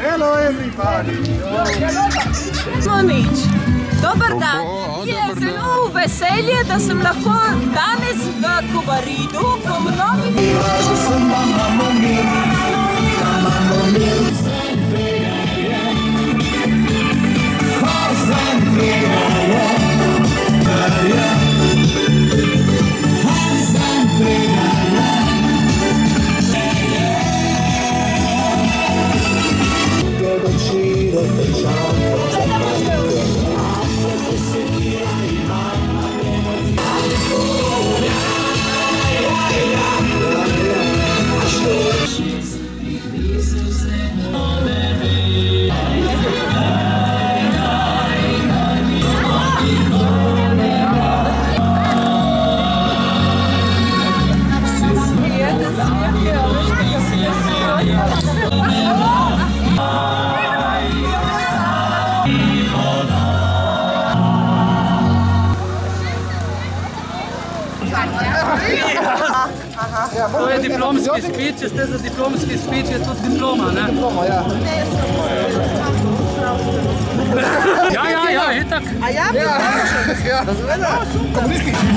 Hello everybody. Nič. Dober dan. Je zelo veselje, da sem lahko danes v Kobaridu po mnogih To je diplomski izpit, če ste za diplomski izpit, je tudi diploma, ne? Diploma, ja. Ja, itak. A ja? Ja, razumela. Komunistični.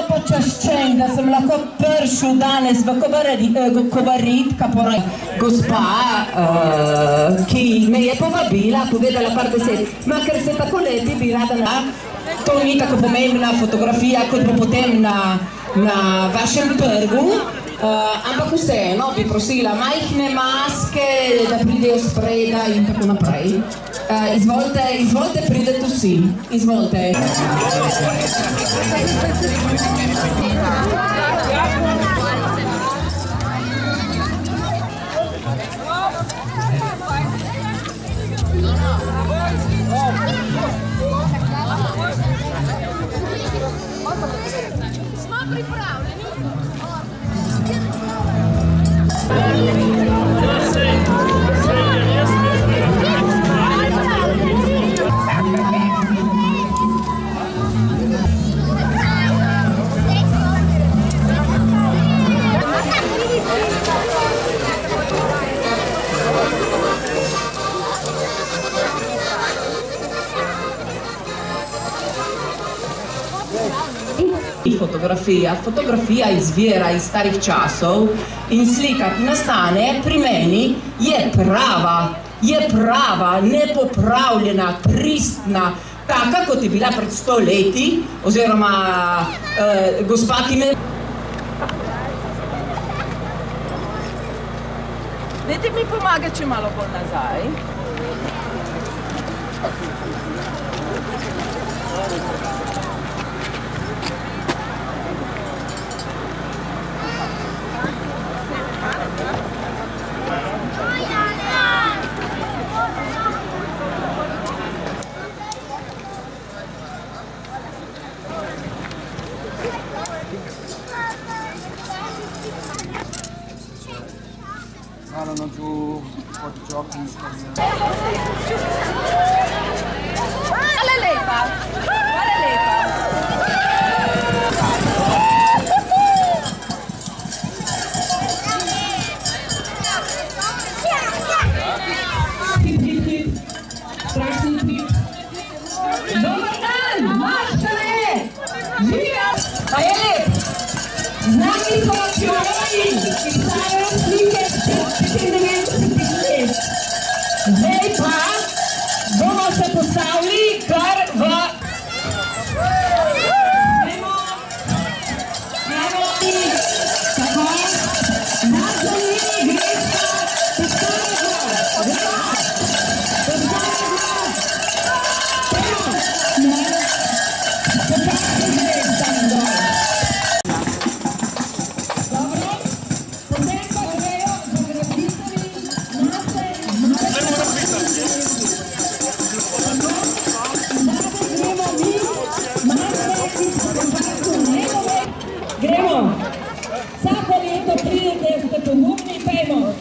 Počaščen, da sem lahko prišel danes v Kobarid, gospa, ki me je povabila, povedala par besed. Ma, ker se tako lepi, bi rada na... To ni tako pomembna fotografija, kot bo potem na vašem trgu, ampak vseeno bi prosila majhne maske, da pridejo spreda in tako naprej. Izvolite, pridete vsi. Izvolite. Smo pripravljeni. Fotografija izvira iz starih časov in slika, ki nastane pri meni, je prava, nepopravljena, pristna, taka, kot je bila pred 100 leti, oziroma gospa, ki me... Dajte mi pomagati, če malo bolj nazaj. Hvala lepa. Hvala lepa. Hip, hip, hip. Strašni hip. Dobar dan, maščane! Živijo! Pa je lep! Z nami so arheologi, ki stavljajo slike 95 let. Zdaj pa bomo se postavili kar v... Gremo! Evo ti! Tako! Nadzorni greška! Postavljamo! Gremo! Postavljamo! Gremo! Vsako leto pridete, ste pogumni, pejmo!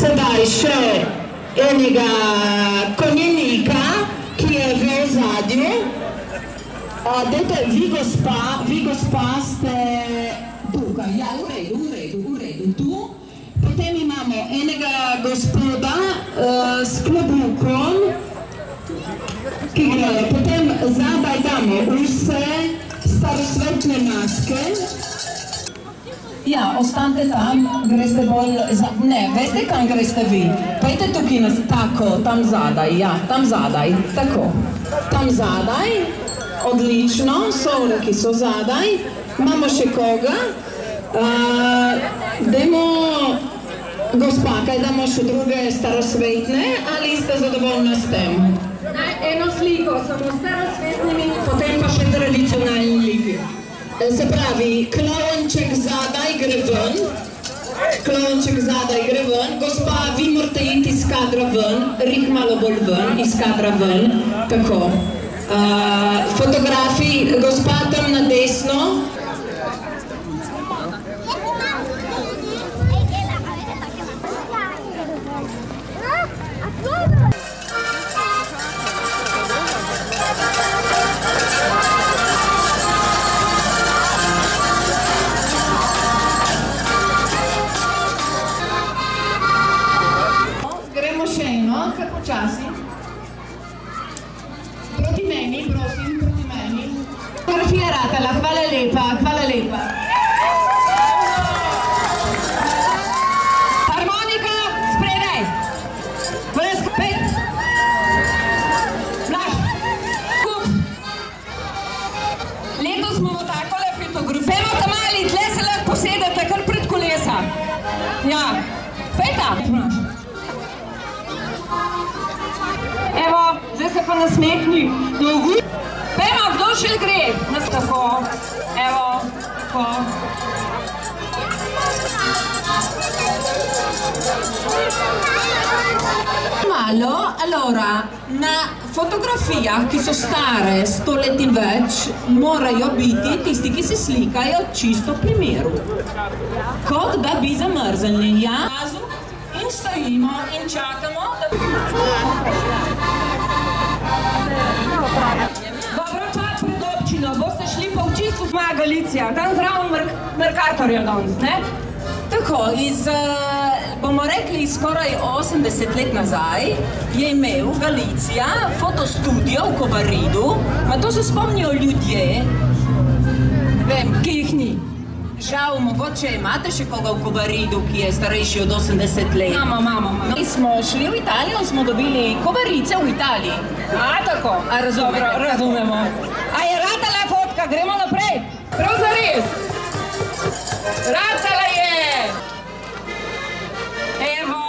Sedaj še enega konjenika, ki je v ozadju. Dajte, vi gospa ste tukaj. Ja, v redu, tu. Potem imamo enega gospoda s klobukom, ki gre. Potem zadaj damo vse starosvetne maske. Ja, ostanite tam, greste bolj za... Ne, veste, kam greste vi? Pojďte tukaj nas, tako, tam zadaj, ja, tam zadaj, tako. Tam zadaj, odlično, solniki so zadaj, imamo še koga. Dajmo, gospa, kaj damo še druge starosvetne, ali ste zadovoljni s tem? Eno sliko, samo starosvetnimi, potem pa še tradicionalni liki. Se pravi, klonček zadaj gre ven, gospa, vi morate iti iz kadra ven, Rih malo bolj ven, iz kadra ven, tako. Fotografi, gospa tam na desno. Počasi. Proti meni, prosim, proti meni. Fotografiratela, hvala lepa, hvala lepa. Harmonika, spredaj. Pet. Blaž. Kup. Letos smo takole fotografiramo tam mali, tle se lahko posedete kar pred kolesa. Ja, peta. Evo, zdaj se pa nasmehni. Pejmo, kdo še gre? Nas tako. Evo, tako. Malo, allora, na fotografijah, ki so stare 100 let in več, morajo biti tisti, ki se slikajo čisto pri miru. Kot da bi zamrznili. Ja? In stojimo in čakamo, da... Dobro pa pred občino, boste šli pa v čisto Moja Galicija, tam zraven Mercatorja danes, ne? Tako, bomo rekli, skoraj 80 let nazaj je imel Galicija fotostudio v Kobaridu, ma to se spomnijo ljudje, ne vem, ki jih ni. Žal, mogoče imate še koga v Kobaridu, ki je starejši od 80 let? Mama. Mi smo šli v Italijo in smo dobili Kobarice v Italiji. A, tako? A, razumemo. A je ratala fotka, gremo naprej? Prav zares? Ratala je! Evo!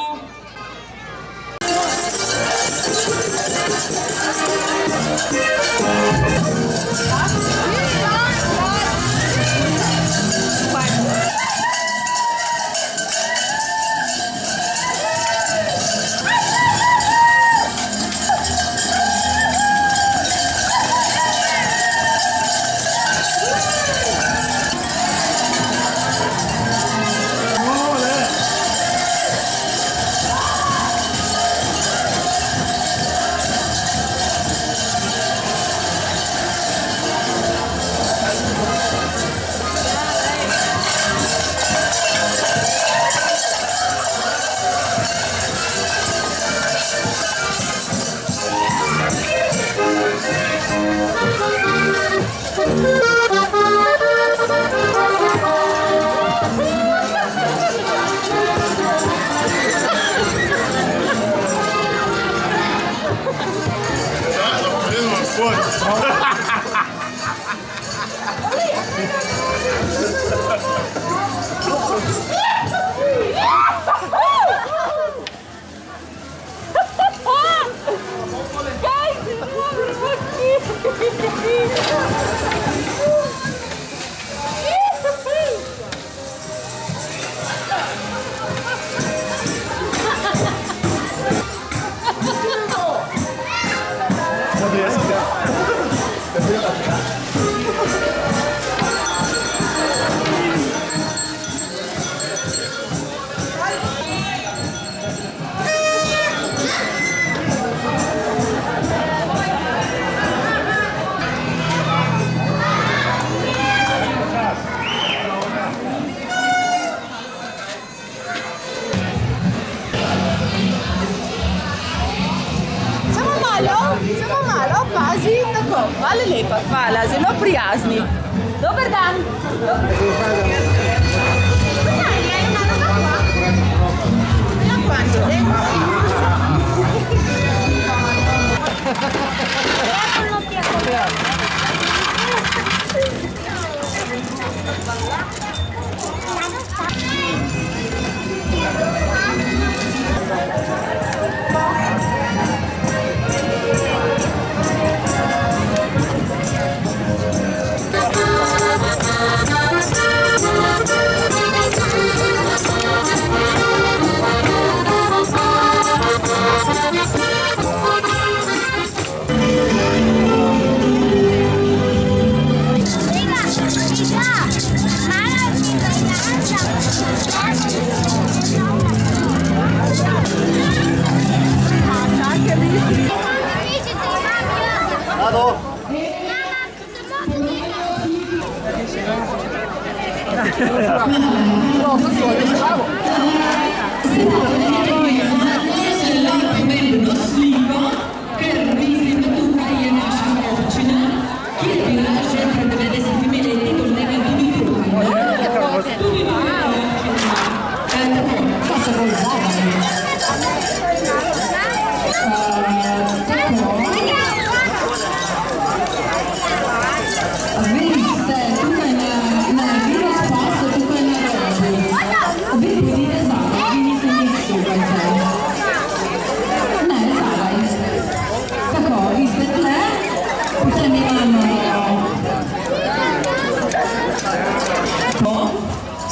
Hvala lepa, hvala, zelo prijazni. Dober dan.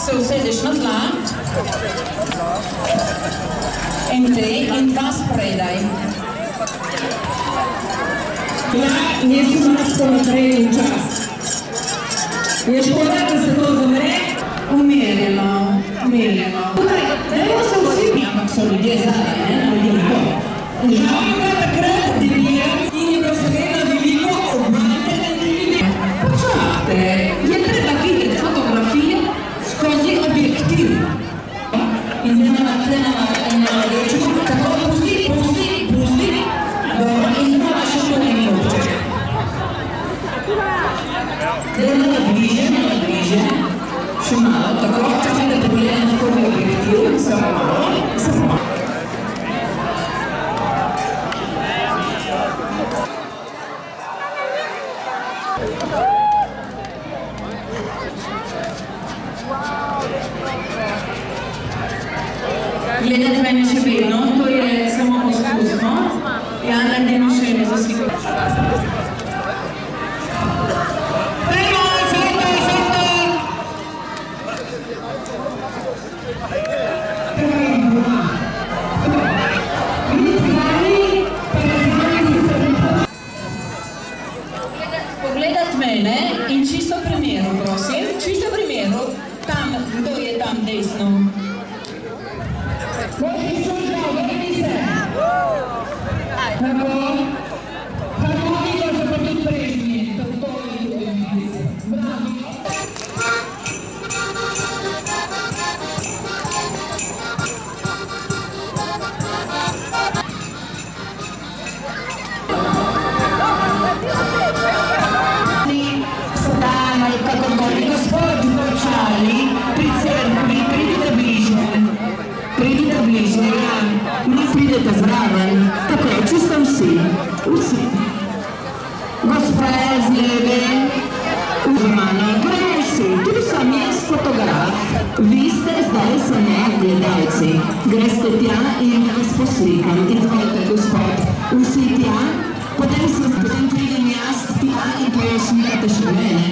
Se usedeš na tla in dva spredaj. Ja, nisem lahko naprej čas. Je škoda, da se to zamre? Umirjeno. Tukaj, dajmo se vsi, ampak so ljudje zadaj, ne, na veliko. Žal je bila takrat debija in je bilo seveda veliko obratene debije. Počakajte, je Gledate mene še vedno, to je samo poskusno. Ja, naredimo še eno za sigurno. Pogledati mene in čisto v primeru, prosim, čisto v primeru, tam, kdo je tam desno. Pridete zraven, tako, čisto vsi. Gospa je z leve, vzmano, gremo vsi, tudi sam jaz fotograf. Vi ste zdaj samo gledalci. Greste tja in vas poslikam. Izvolite, gospod, vsi tja, potem pridem jaz tja in poslikate še mene.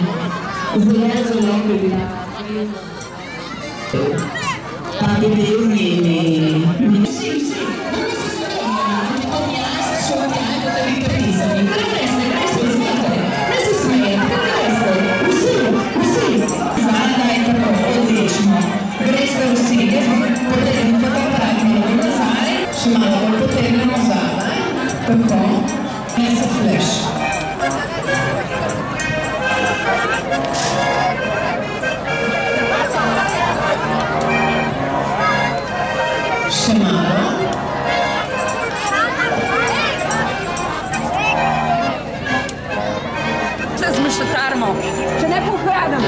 Zelo pridem. Pa bi bil njeni. Če ne pohradam.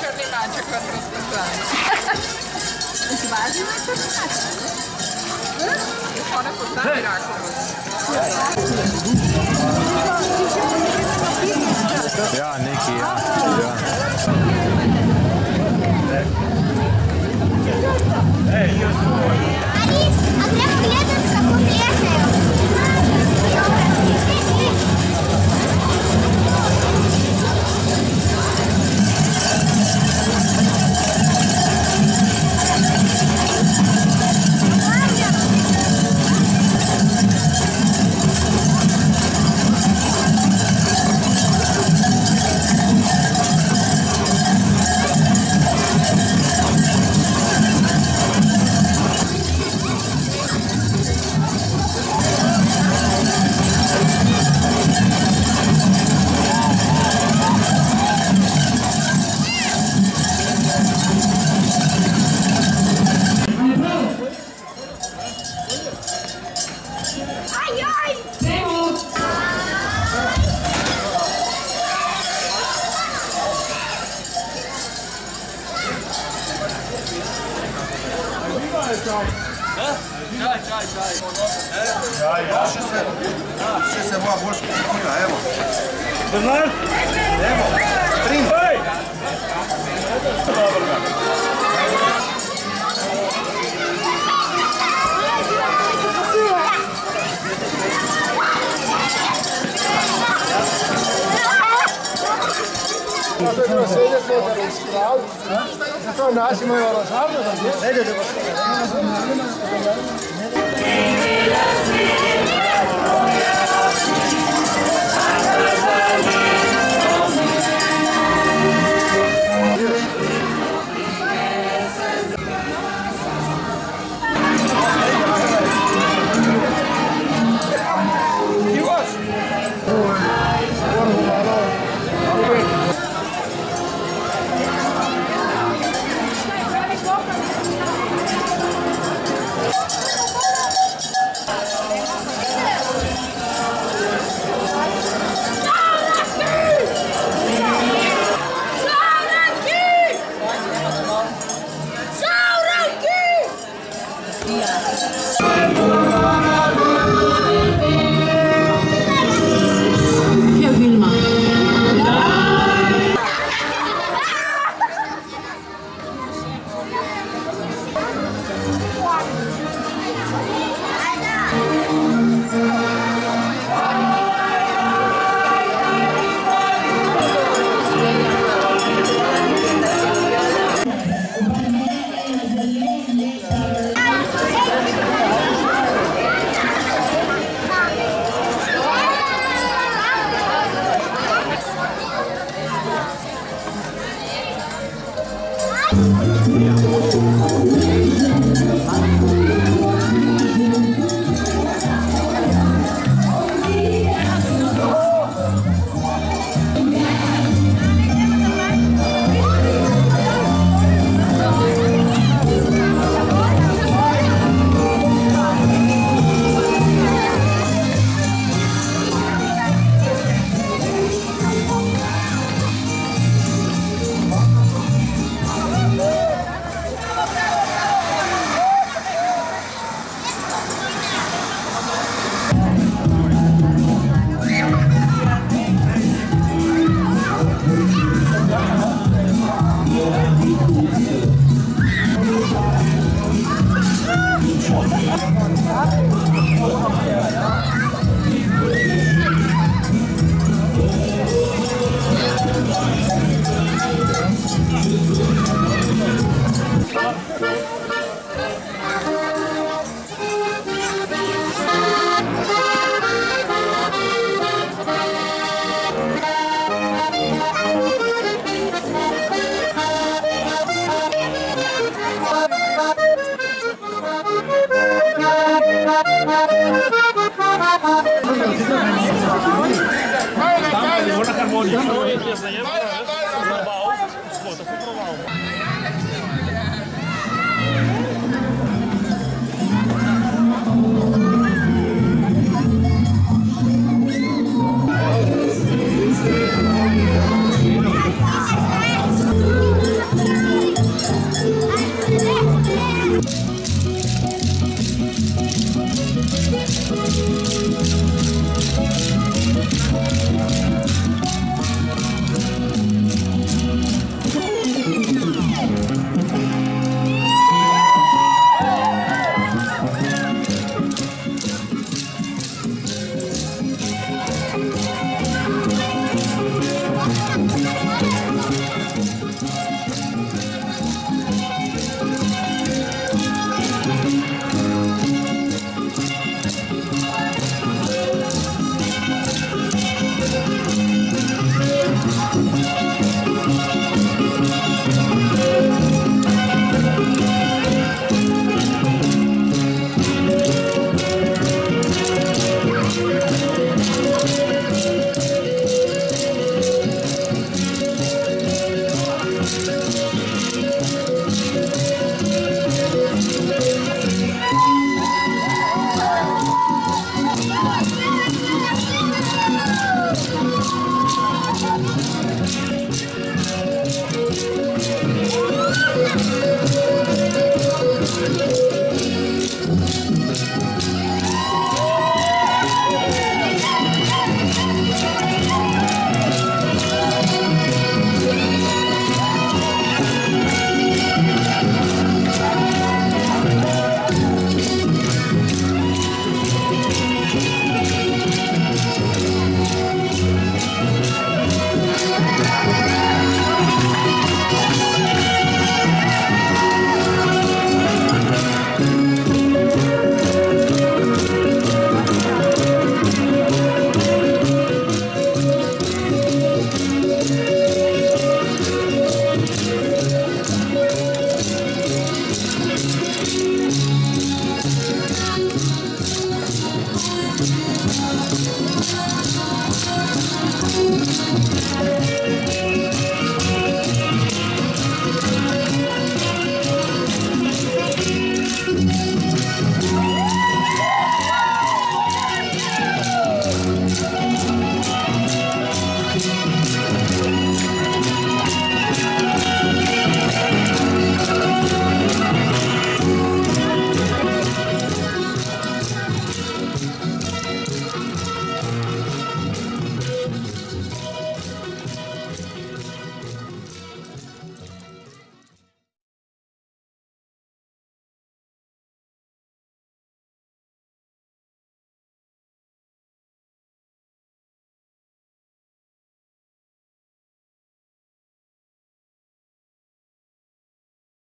Črni maček vas razpoznaje. Ti važi na črni maček? Ona poznaje Rakovac. Ja, neki, ja. A treba gledati kako bježaju. Še se moja bolj spokojna, evo. Bernard? Evo, prim. To je bilo sedje, to je bilo spraviti. Zato naši imajo orožavno, da bi vedeli, da bo Kaj je,